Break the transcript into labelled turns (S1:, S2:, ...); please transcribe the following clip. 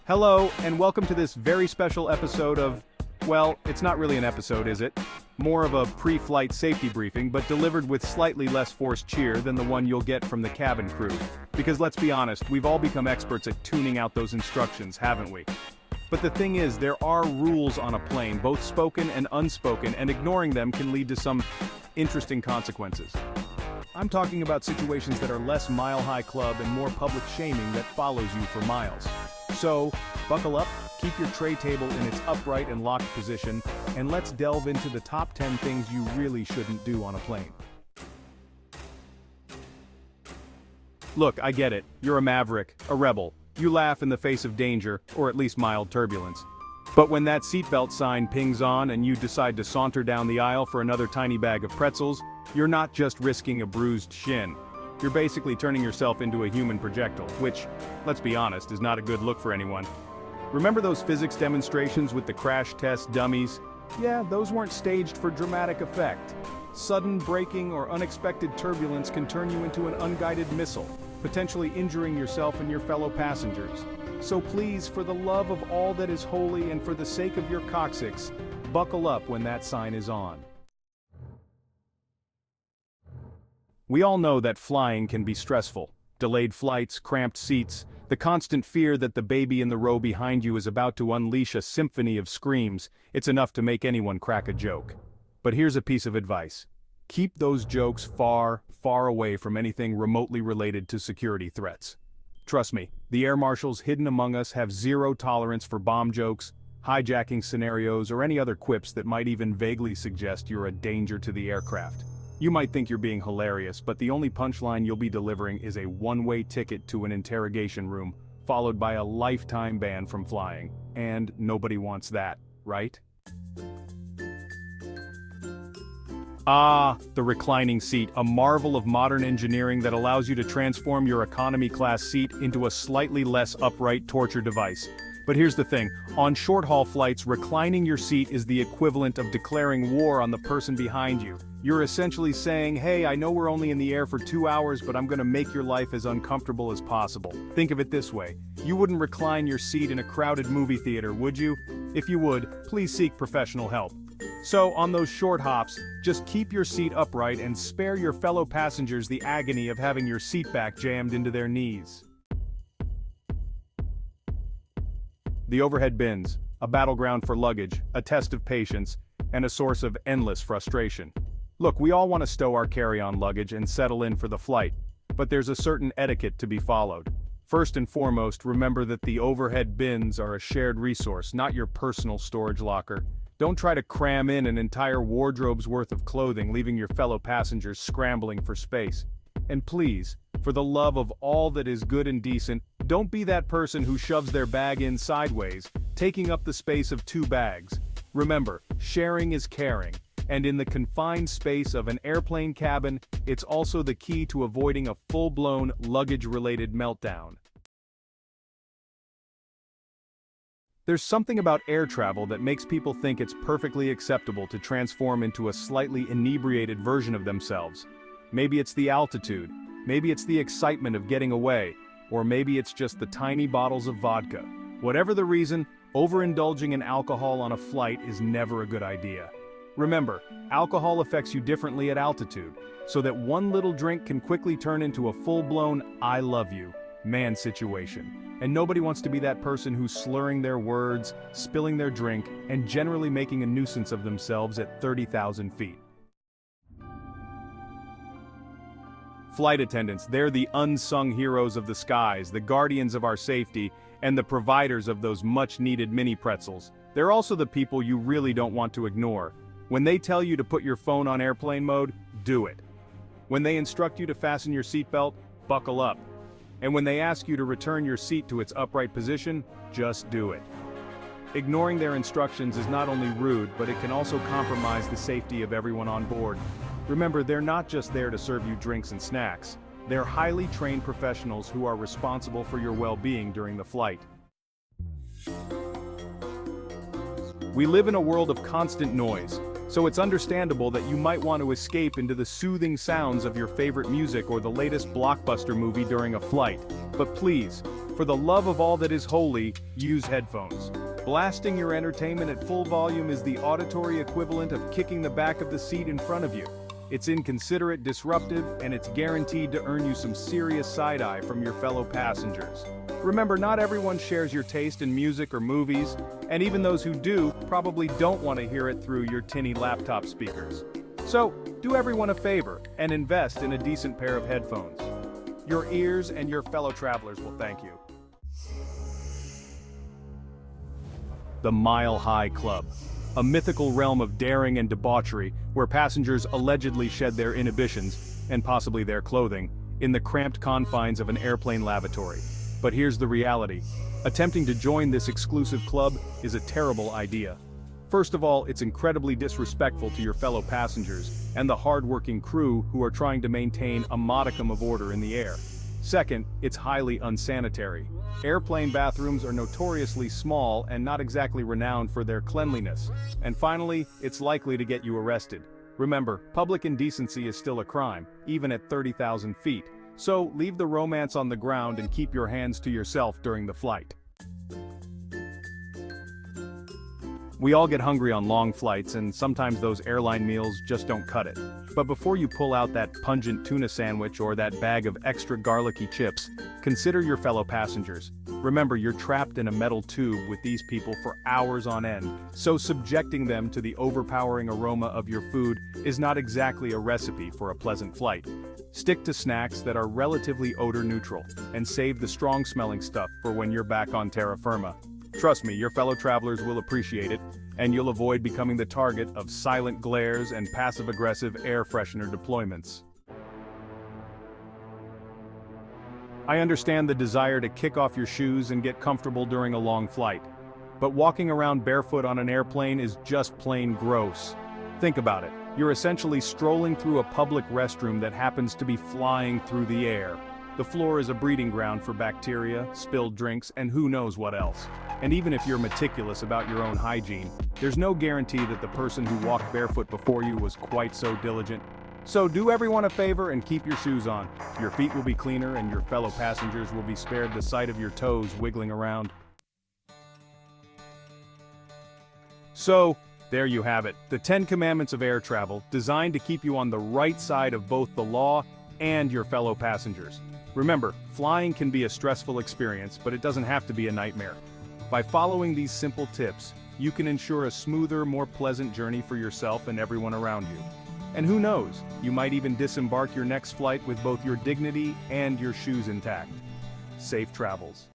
S1: Hello, and welcome to this very special episode of, well, it's not really an episode, is it? More of a pre-flight safety briefing, but delivered with slightly less forced cheer than the one you'll get from the cabin crew. Because let's be honest, we've all become experts at tuning out those instructions, haven't we? But the thing is, there are rules on a plane, both spoken and unspoken, and ignoring them can lead to some interesting consequences. I'm talking about situations that are less mile-high club and more public shaming that follows you for miles. So, buckle up, keep your tray table in its upright and locked position, and let's delve into the top 10 things you really shouldn't do on a plane. Look, I get it. You're a maverick, a rebel. You laugh in the face of danger, or at least mild turbulence. But when that seatbelt sign pings on and you decide to saunter down the aisle for another tiny bag of pretzels, you're not just risking a bruised shin. You're basically turning yourself into a human projectile, which, let's be honest, is not a good look for anyone. Remember those physics demonstrations with the crash test dummies? Yeah, those weren't staged for dramatic effect. Sudden braking or unexpected turbulence can turn you into an unguided missile, potentially injuring yourself and your fellow passengers. So please, for the love of all that is holy and for the sake of your coccyx, buckle up when that sign is on. We all know that flying can be stressful. Delayed flights, cramped seats, the constant fear that the baby in the row behind you is about to unleash a symphony of screams, it's enough to make anyone crack a joke. But here's a piece of advice. Keep those jokes far, far away from anything remotely related to security threats. Trust me, the air marshals hidden among us have zero tolerance for bomb jokes, hijacking scenarios, or any other quips that might even vaguely suggest you're a danger to the aircraft. You might think you're being hilarious, but the only punchline you'll be delivering is a one-way ticket to an interrogation room, followed by a lifetime ban from flying. And nobody wants that, right? Ah, the reclining seat, a marvel of modern engineering that allows you to transform your economy-class seat into a slightly less upright torture device. But here's the thing, on short-haul flights, reclining your seat is the equivalent of declaring war on the person behind you. You're essentially saying, hey, I know we're only in the air for 2 hours, but I'm gonna make your life as uncomfortable as possible. Think of it this way, you wouldn't recline your seat in a crowded movie theater, would you? If you would, please seek professional help. So, on those short hops, just keep your seat upright and spare your fellow passengers the agony of having your seat back jammed into their knees. The overhead bins, a battleground for luggage, a test of patience, and a source of endless frustration. Look, we all want to stow our carry-on luggage and settle in for the flight, but there's a certain etiquette to be followed. First and foremost, remember that the overhead bins are a shared resource, not your personal storage locker. Don't try to cram in an entire wardrobe's worth of clothing, leaving your fellow passengers scrambling for space. And please, for the love of all that is good and decent, don't be that person who shoves their bag in sideways, taking up the space of 2 bags. Remember, sharing is caring, and in the confined space of an airplane cabin, it's also the key to avoiding a full-blown luggage-related meltdown. There's something about air travel that makes people think it's perfectly acceptable to transform into a slightly inebriated version of themselves. Maybe it's the altitude, maybe it's the excitement of getting away, or maybe it's just the tiny bottles of vodka. Whatever the reason, overindulging in alcohol on a flight is never a good idea. Remember, alcohol affects you differently at altitude, so that one little drink can quickly turn into a full-blown I love you man situation. And nobody wants to be that person who's slurring their words, spilling their drink, and generally making a nuisance of themselves at 30,000 feet. Flight attendants, they're the unsung heroes of the skies, the guardians of our safety, and the providers of those much-needed mini pretzels. They're also the people you really don't want to ignore. When they tell you to put your phone on airplane mode, do it. When they instruct you to fasten your seatbelt, buckle up. And when they ask you to return your seat to its upright position, just do it. Ignoring their instructions is not only rude, but it can also compromise the safety of everyone on board. Remember, they're not just there to serve you drinks and snacks. They're highly trained professionals who are responsible for your well-being during the flight. We live in a world of constant noise, So it's understandable that you might want to escape into the soothing sounds of your favorite music or the latest blockbuster movie during a flight. But please, for the love of all that is holy, use headphones. Blasting your entertainment at full volume is the auditory equivalent of kicking the back of the seat in front of you. It's inconsiderate, disruptive, and it's guaranteed to earn you some serious side-eye from your fellow passengers. Remember, not everyone shares your taste in music or movies, and even those who do probably don't want to hear it through your tinny laptop speakers. So, do everyone a favor and invest in a decent pair of headphones. Your ears and your fellow travelers will thank you. The Mile High Club, a mythical realm of daring and debauchery where passengers allegedly shed their inhibitions, and possibly their clothing, in the cramped confines of an airplane lavatory. But here's the reality. Attempting to join this exclusive club is a terrible idea. First of all, it's incredibly disrespectful to your fellow passengers and the hard-working crew who are trying to maintain a modicum of order in the air. Second, it's highly unsanitary. Airplane bathrooms are notoriously small and not exactly renowned for their cleanliness. And finally, it's likely to get you arrested. Remember, public indecency is still a crime, even at 30,000 feet. So, leave the romance on the ground and keep your hands to yourself during the flight. We all get hungry on long flights, and sometimes those airline meals just don't cut it. But before you pull out that pungent tuna sandwich or that bag of extra garlicky chips, consider your fellow passengers. Remember, you're trapped in a metal tube with these people for hours on end, so subjecting them to the overpowering aroma of your food is not exactly a recipe for a pleasant flight. Stick to snacks that are relatively odor neutral, and save the strong-smelling stuff for when you're back on terra firma. Trust me, your fellow travelers will appreciate it, and you'll avoid becoming the target of silent glares and passive-aggressive air freshener deployments. I understand the desire to kick off your shoes and get comfortable during a long flight. But walking around barefoot on an airplane is just plain gross. Think about it. You're essentially strolling through a public restroom that happens to be flying through the air. The floor is a breeding ground for bacteria, spilled drinks, and who knows what else. And even if you're meticulous about your own hygiene, there's no guarantee that the person who walked barefoot before you was quite so diligent. So do everyone a favor and keep your shoes on. Your feet will be cleaner and your fellow passengers will be spared the sight of your toes wiggling around. So, there you have it, the 10 Commandments of air travel, designed to keep you on the right side of both the law and your fellow passengers. Remember, flying can be a stressful experience, but it doesn't have to be a nightmare. By following these simple tips, you can ensure a smoother, more pleasant journey for yourself and everyone around you. And who knows, you might even disembark your next flight with both your dignity and your shoes intact. Safe travels.